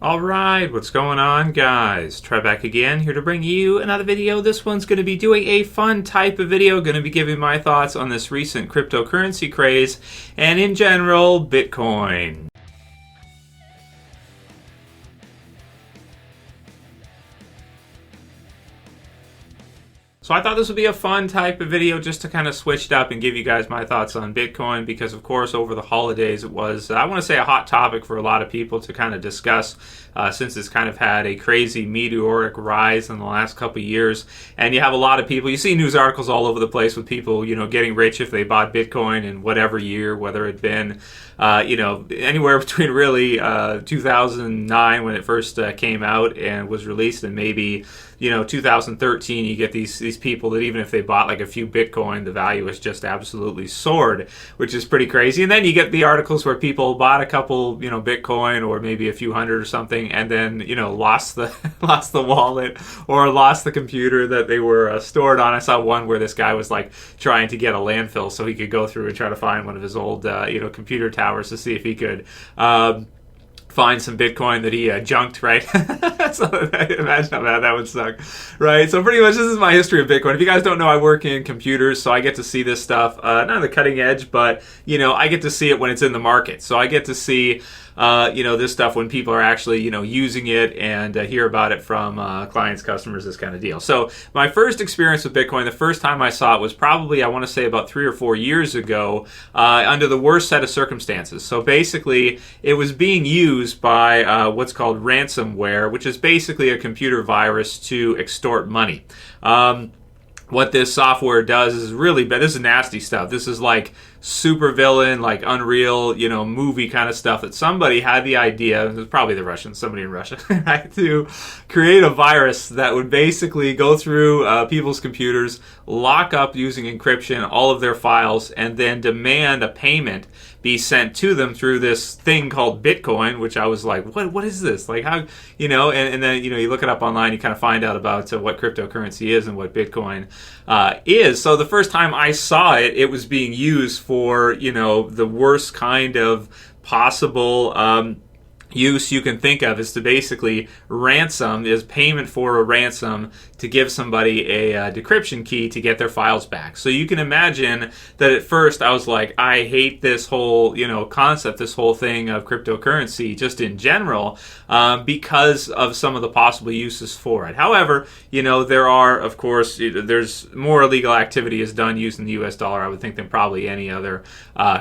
Alright, what's going on, guys? Trev back again, here to bring you another video. This one's going to be doing a fun type of video, going to be giving my thoughts on this recent cryptocurrency craze, and in general, Bitcoin. So I thought this would be a fun type of video just to kind of switch it up and give you guys my thoughts on Bitcoin because, of course, over the holidays it was, I want to say, a hot topic for a lot of people to kind of discuss since it's kind of had a crazy meteoric rise in the last couple of years. And you have a lot of people, you see news articles all over the place with people, getting rich if they bought Bitcoin in whatever year, whether it been, anywhere between really 2009 when it first came out and was released and maybe 2013, you get these people that even if they bought like a few Bitcoin, the value has just absolutely soared, which is pretty crazy. And then you get the articles where people bought a couple, Bitcoin or maybe a few hundred or something, and then lost the wallet or lost the computer that they were stored on. I saw one where this guy was like trying to get a landfill so he could go through and try to find one of his old computer towers to see if he could find some Bitcoin that he junked, right? So imagine how bad that would suck, right? So pretty much this is my history of Bitcoin. If you guys don't know, I work in computers, so I get to see this stuff, not on the cutting edge, but, I get to see it when it's in the market. So I get to see, this stuff when people are actually, using it and hear about it from clients, customers, this kind of deal. So my first experience with Bitcoin, the first time I saw it was probably, I want to say about 3 or 4 years ago, under the worst set of circumstances. So basically, it was being used by what's called ransomware, which is basically a computer virus to extort money. What this software does is really bad. This is nasty stuff. This is like super villain, like Unreal, movie kind of stuff that somebody had the idea, it was probably the Russians, somebody in Russia, right, to create a virus that would basically go through people's computers, lock up using encryption all of their files, and then demand a payment be sent to them through this thing called Bitcoin, which I was like, what is this? Like how, and then, you look it up online, you kind of find out about what cryptocurrency is and what Bitcoin is. So the first time I saw it, it was being used for, the worst kind of possible use you can think of, is to basically ransom, is payment for a ransom to give somebody a decryption key to get their files back. So you can imagine that at first I was like, I hate this whole concept, this whole thing of cryptocurrency just in general, because of some of the possible uses for it. However, there are, of course, there's more illegal activity is done using the US dollar, I would think, than probably any other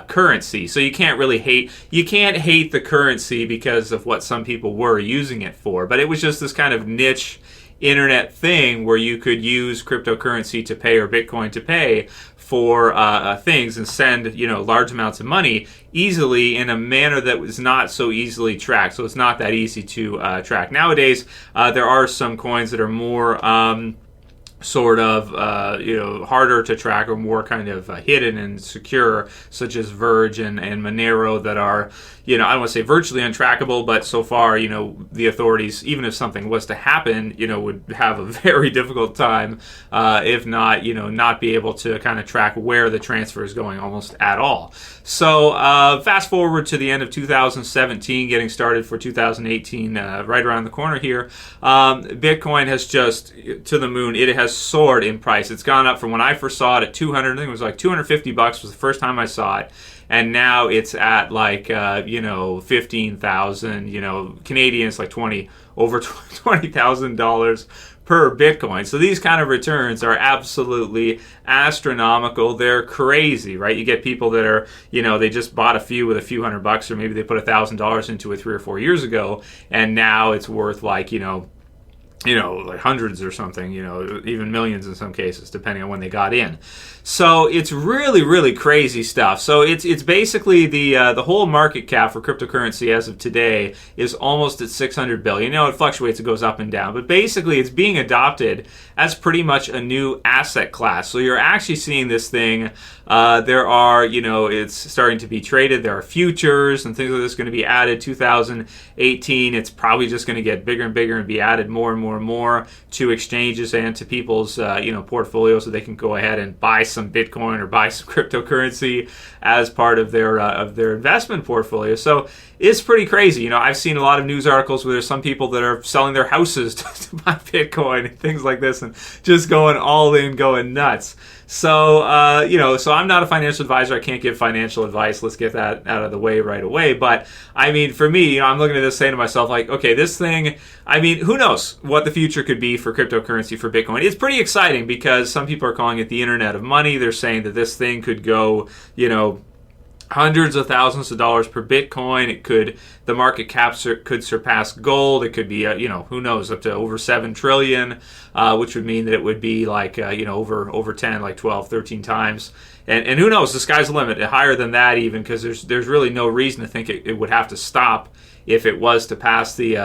currency. So you can't hate the currency because of what some people were using it for, but it was just this kind of niche internet thing where you could use cryptocurrency to pay or Bitcoin to pay for things and send large amounts of money easily in a manner that was not so easily tracked. So it's not that easy to track. Nowadays, there are some coins that are more sort of harder to track or more kind of hidden and secure, such as Verge and Monero, that are I don't want to say virtually untrackable, but so far the authorities, even if something was to happen, would have a very difficult time, if not not be able to kind of track where the transfer is going almost at all. So fast forward to the end of 2017, getting started for 2018, right around the corner here. Bitcoin has just to the moon. It has soared in price. It's gone up from when I first saw it at 200. I think it was like $250 was the first time I saw it. And now it's at like 15,000, Canadian. It's like over $20,000 per Bitcoin. So these kind of returns are absolutely astronomical. They're crazy, right? You get people that are, they just bought a few with a few $100, or maybe they put $1,000 into it 3 or 4 years ago, and now it's worth like, like hundreds or something, even millions in some cases, depending on when they got in. So it's really, really crazy stuff. So it's basically the whole market cap for cryptocurrency as of today is almost at 600 billion. It fluctuates, it goes up and down, but basically it's being adopted as pretty much a new asset class. So you're actually seeing this thing. There are, it's starting to be traded. There are futures and things like this going to be added. 2018, it's probably just going to get bigger and bigger and be added more and more more and more to exchanges and to people's portfolios, so they can go ahead and buy some Bitcoin or buy some cryptocurrency as part of their investment portfolio. So it's pretty crazy. I've seen a lot of news articles where there's some people that are selling their houses to buy Bitcoin and things like this, and just going all in, going nuts. So, so I'm not a financial advisor. I can't give financial advice. Let's get that out of the way right away. But, I mean, for me, I'm looking at this saying to myself, like, okay, this thing, I mean, who knows what the future could be for cryptocurrency, for Bitcoin. It's pretty exciting because some people are calling it the internet of money. They're saying that this thing could go, hundreds of thousands of dollars per Bitcoin. The market cap could surpass gold. It could be, who knows, up to over 7 trillion, which would mean that it would be like, over 10, like 12, 13 times. And who knows, the sky's the limit, higher than that even, because there's really no reason to think it would have to stop if it was to pass the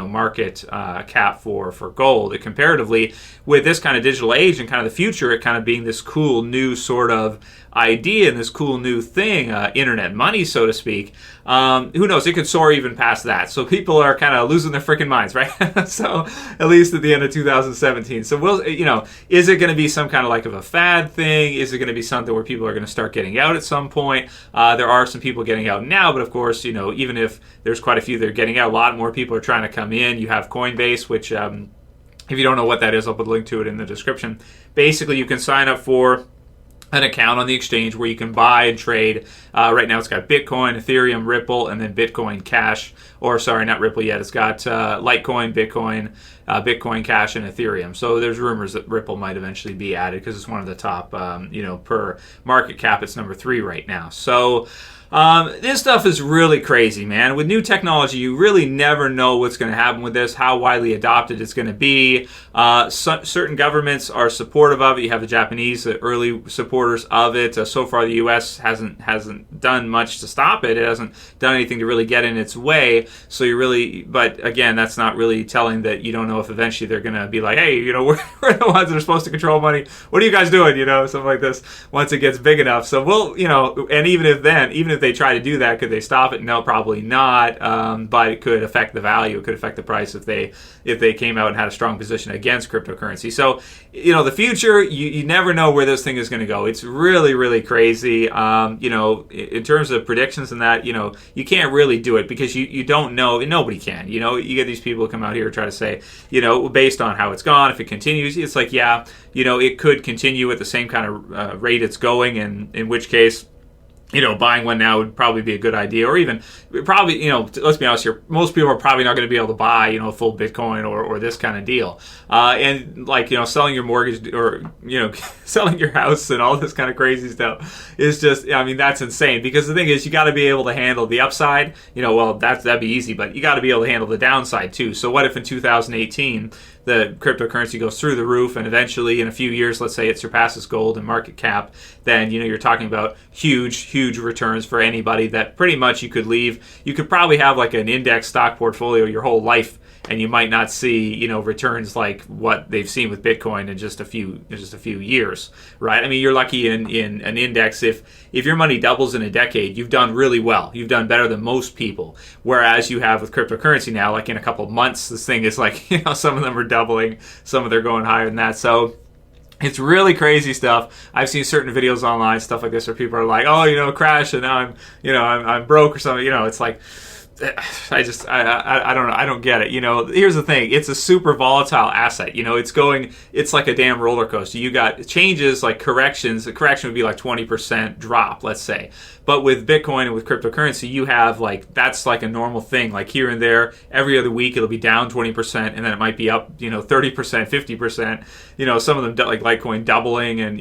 market cap for gold. Comparatively, with this kind of digital age and kind of the future, it kind of being this cool new sort of idea and this cool new thing, internet money, so to speak, who knows, it could soar even past that. So people are kind of losing their freaking minds, right? So at least at the end of 2017. So is it going to be some kind of like of a fad thing? Is it going to be something where people are going to start getting out at some point? There are some people getting out now, but of course, even if there's quite a few that are getting out, a lot more people are trying to come in. You have Coinbase, which if you don't know what that is, I'll put a link to it in the description. Basically, you can sign up for an account on the exchange where you can buy and trade. Right now it's got Bitcoin, Ethereum, Ripple, and then Bitcoin Cash. Or sorry, not Ripple yet. It's got Litecoin, Bitcoin, Bitcoin Cash, and Ethereum. So there's rumors that Ripple might eventually be added because it's one of the top, per market cap, it's number 3 right now. So this stuff is really crazy, man. With new technology, you really never know what's going to happen with this, how widely adopted it's going to be. Certain governments are supportive of it. You have the Japanese, early supporters of it. So far, the U.S. hasn't done much to stop it. It hasn't done anything to really get in its way. So but again, that's not really telling that you don't know if eventually they're going to be like, hey, we're the ones that are supposed to control money. What are you guys doing? Something like this once it gets big enough. So and even if they try to do that, could they stop it? No, probably not. But it could affect the value. It could affect the price if they came out and had a strong position against cryptocurrency. So, the future, you never know where this thing is going to go. It's really, really crazy. In terms of predictions and that, you can't really do it because you don't know. Nobody can. You get these people who come out here and try to say, based on how it's gone, if it continues, it's like, yeah, it could continue at the same kind of rate it's going, and in which case, buying one now would probably be a good idea, or even probably, let's be honest here, most people are probably not going to be able to buy, a full Bitcoin or this kind of deal. And like, selling your mortgage or, selling your house and all this kind of crazy stuff is just, that's insane, because the thing is, you got to be able to handle the upside, that'd be easy, but you got to be able to handle the downside too. So what if in 2018, the cryptocurrency goes through the roof, and eventually in a few years, let's say it surpasses gold and market cap, then you're talking about huge returns for anybody that pretty much you could probably have like an index stock portfolio your whole life, and you might not see returns like what they've seen with Bitcoin in just a few years, right? You're lucky in an index if your money doubles in a decade, you've done really well. You've done better than most people. Whereas you have with cryptocurrency now, like in a couple of months, this thing is like some of them are doubling, some of them are going higher than that. So it's really crazy stuff. I've seen certain videos online, stuff like this, where people are like, "Oh, crash, and now I'm broke or something." It's like, I don't know. I don't get it. Here's the thing. It's a super volatile asset. It's like a damn roller coaster. You got changes like corrections. A correction would be like 20% drop, let's say. But with Bitcoin and with cryptocurrency, you have that's like a normal thing. Like here and there, every other week it'll be down 20%, and then it might be up, 30%, 50%. Some of them like Litecoin doubling, and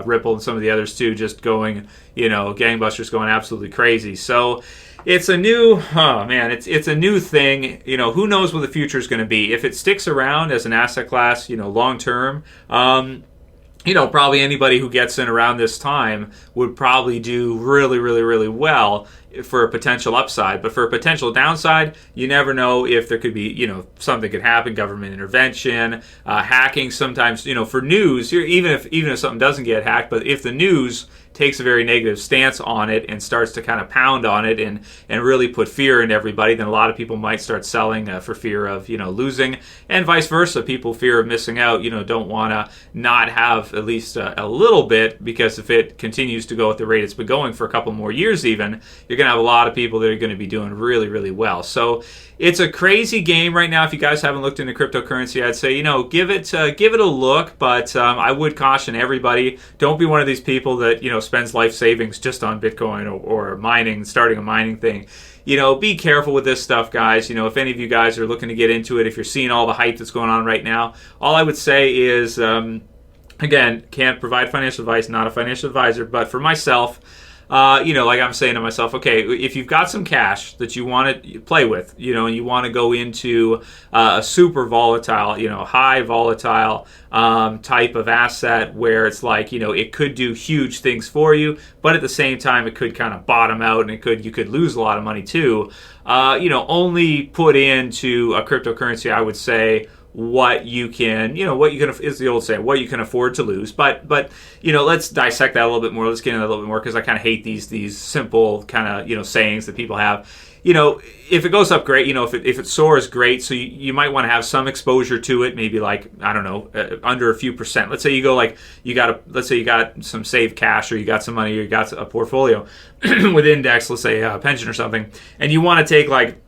Ripple and some of the others too, just going, gangbusters, going absolutely crazy. So it's a new, it's a new thing. Who knows what the future is going to be. If it sticks around as an asset class, long term, probably anybody who gets in around this time would probably do really, really, really well for a potential upside. But for a potential downside, you never know if there could be, something could happen, government intervention, hacking sometimes, for news, even if something doesn't get hacked, but if the news takes a very negative stance on it and starts to kind of pound on it and really put fear in everybody, then a lot of people might start selling for fear of losing, and vice versa. People fear of missing out, don't want to not have at least a little bit, because if it continues to go at the rate it's been going for a couple more years even, you're going to have a lot of people that are going to be doing really, really well. So it's a crazy game right now. If you guys haven't looked into cryptocurrency, I'd say, give it a look, but I would caution everybody, don't be one of these people that, spends life savings just on Bitcoin or mining, starting a mining thing. Be careful with this stuff, guys. If any of you guys are looking to get into it, if you're seeing all the hype that's going on right now, all I would say is, again, can't provide financial advice, not a financial advisor, but for myself, like I'm saying to myself, okay, if you've got some cash that you want to play with, and you want to go into a super volatile, high volatile type of asset where it's like, it could do huge things for you, but at the same time, it could kind of bottom out and you could lose a lot of money too. Only put into a cryptocurrency, I would say, what you can is the old saying, what you can afford to lose. But let's dissect that a little bit more. Let's get into that a little bit more, because I kind of hate these simple kind of sayings that people have. If it goes up, great. If it soars, great. So you might want to have some exposure to it. Maybe like, I don't know, under a few percent. Let's say you go like let's say you got some saved cash, or you got some money, or you got a portfolio with index, let's say a pension or something, and you want to take like,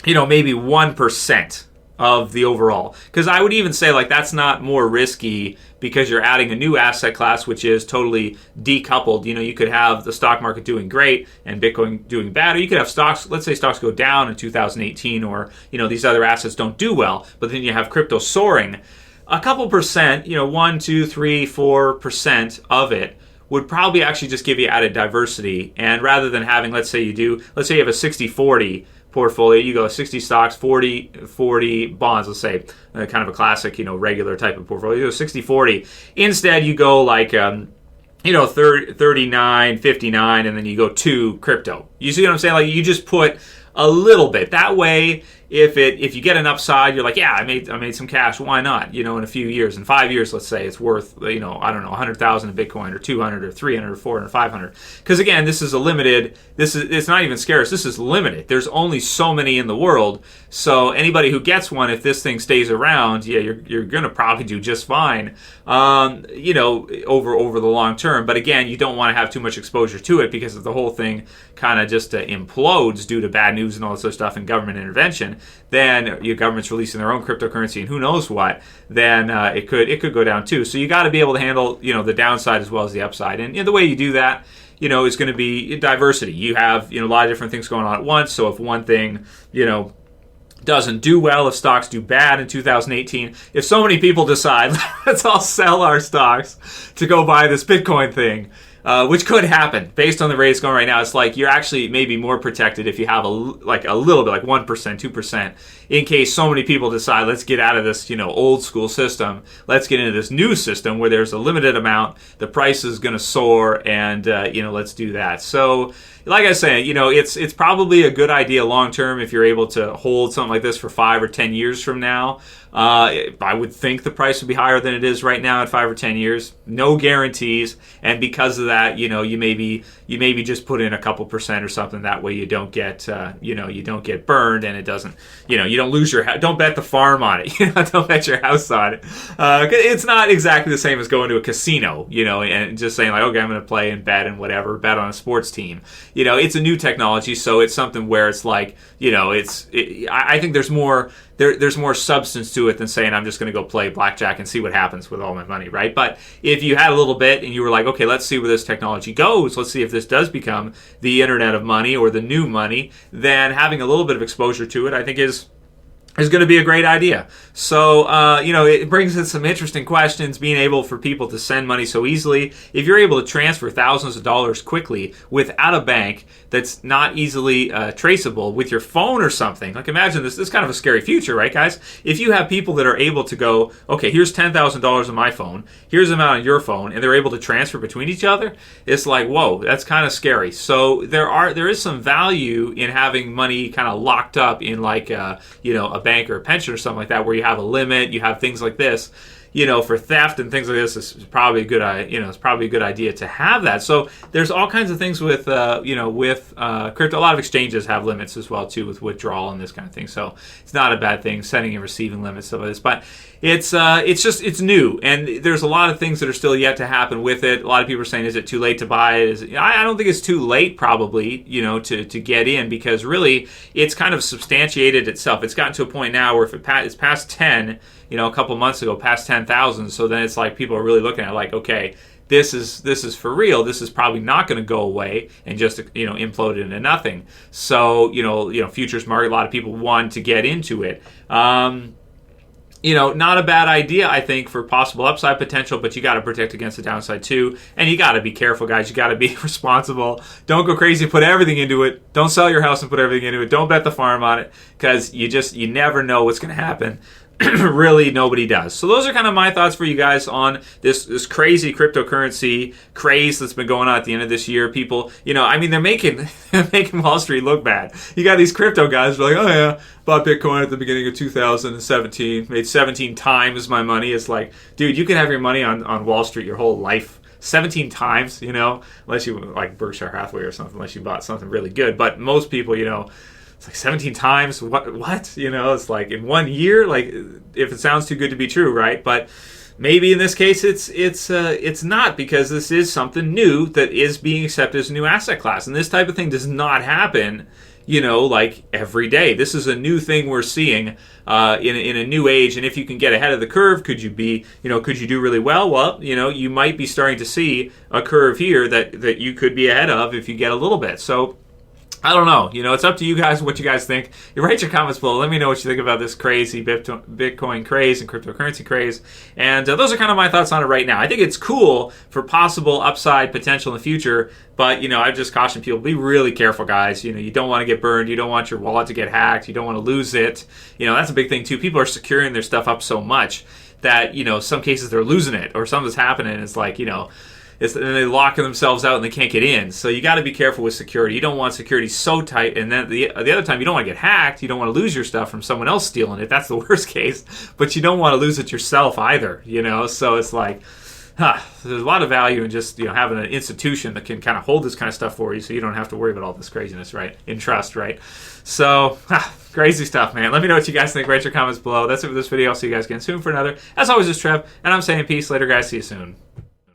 maybe 1% of the overall. Because I would even say like that's not more risky, because you're adding a new asset class which is totally decoupled. You could have the stock market doing great and Bitcoin doing bad, or you could have stocks, let's say stocks go down in 2018, or these other assets don't do well, but then you have crypto soaring. A couple percent, 1, 2, 3, 4% of it would probably actually just give you added diversity. And rather than having, let's say you have a 60-40 portfolio, you go 60 stocks, 40 bonds, let's say, kind of a classic, regular type of portfolio. You go 60-40. Instead, you go like, 39, 59, and then you go to crypto. You see what I'm saying? Like, you just put a little bit. That way, if you get an upside, you're like, yeah, I made some cash. Why not? In a few years, in 5 years, let's say, it's worth, I don't know, 100,000 in Bitcoin, or 200, or 300, or 400, 500. Because again, this is a limited. It's not even scarce. This is limited. There's only so many in the world. So anybody who gets one, if this thing stays around, yeah, you're gonna probably do just fine. Over the long term. But again, you don't want to have too much exposure to it, because if the whole thing kind of just implodes due to bad news and all this other stuff and government intervention, then your government's releasing their own cryptocurrency and who knows what, then it could go down too. So you got to be able to handle the downside as well as the upside, and the way you do that is going to be diversity. You have a lot of different things going on at once. So if one thing doesn't do well, if stocks do bad in 2018, if so many people decide let's all sell our stocks to go buy this Bitcoin thing, which could happen based on the rate it's going right now, it's like you're actually maybe more protected if you have a little bit, like 1%, 2%, in case so many people decide, let's get out of this old school system, let's get into this new system where there's a limited amount, the price is going to soar, and let's do that. So like I say, it's probably a good idea long term if you're able to hold something like this for 5 or 10 years from now. I would think the price would be higher than it is right now at 5 or 10 years. No guarantees, and because of that, you maybe just put in a couple percent or something. That way you don't get burned, and it doesn't, you don't lose your house. Don't bet the farm on it. Don't bet your house on it. It's not exactly the same as going to a casino, and just saying like, okay, I'm going to play and bet and whatever, bet on a sports team. It's a new technology, so it's something where it's like, I think there's more substance to it than saying I'm just going to go play blackjack and see what happens with all my money, right? But if you had a little bit and you were like, okay, let's see where this technology goes, let's see if this does become the internet of money or the new money, then having a little bit of exposure to it, I think is going to be a great idea. So, it brings in some interesting questions, being able for people to send money so easily. If you're able to transfer thousands of dollars quickly without a bank that's not easily traceable with your phone or something, like imagine this is kind of a scary future, right, guys? If you have people that are able to go, okay, here's $10,000 on my phone, here's the amount on your phone, and they're able to transfer between each other, it's like, whoa, that's kind of scary. So there is some value in having money kind of locked up in like, a bank or a pension or something like that, where you have a limit, you have things like this. for theft and things like this, it's probably a good, it's probably a good idea to have that. So there's all kinds of things with, with crypto. A lot of exchanges have limits as well too, with withdrawal and this kind of thing. So it's not a bad thing, sending and receiving limits, stuff like this. But it's new, and there's a lot of things that are still yet to happen with it. A lot of people are saying, is it too late to buy it? I don't think it's too late, probably, to get in, because really it's kind of substantiated itself. It's gotten to a point now where if it's past 10, a couple months ago, past 10,000. So then it's like people are really looking at it like, okay, this is for real. This is probably not going to go away and just implode into nothing. So futures market, a lot of people want to get into it. Not a bad idea, I think, for possible upside potential, but you got to protect against the downside too. And you got to be careful, guys. You got to be responsible. Don't go crazy. Put everything into it. Don't sell your house and put everything into it. Don't bet the farm on it, because you never know what's going to happen. Really, nobody does. So those are kind of my thoughts for you guys on this crazy cryptocurrency craze that's been going on at the end of this year. People, they're making Wall Street look bad. You got these crypto guys who are like, oh yeah, bought Bitcoin at the beginning of 2017, made 17 times my money. It's like, dude, you can have your money on Wall Street your whole life. 17 times, unless you like Berkshire Hathaway or something, unless you bought something really good. But most people, it's like 17 times. What? It's like in 1 year. Like, if it sounds too good to be true, right? But maybe in this case, it's not, because this is something new that is being accepted as a new asset class, and this type of thing does not happen, like every day. This is a new thing we're seeing in a new age. And if you can get ahead of the curve, could you do really well? Well, you might be starting to see a curve here that you could be ahead of if you get a little bit. So I don't know. It's up to you guys what you guys think. You write your comments below. Let me know what you think about this crazy Bitcoin craze and cryptocurrency craze. And those are kind of my thoughts on it right now. I think it's cool for possible upside potential in the future. But, I just caution people, be really careful, guys. You don't want to get burned. You don't want your wallet to get hacked. You don't want to lose it. That's a big thing, too. People are securing their stuff up so much that, some cases they're losing it, or something's happening. And it's like, and they lock themselves out and they can't get in. So you got to be careful with security. You don't want security so tight, and then the other time you don't want to get hacked. You don't want to lose your stuff from someone else stealing it. That's the worst case. But you don't want to lose it yourself either. So it's like, there's a lot of value in just having an institution that can kind of hold this kind of stuff for you, so you don't have to worry about all this craziness, right? In trust, right? So crazy stuff, man. Let me know what you guys think. Write your comments below. That's it for this video. I'll see you guys again soon for another. As always, it's Trev, and I'm saying peace. Later, guys. See you soon.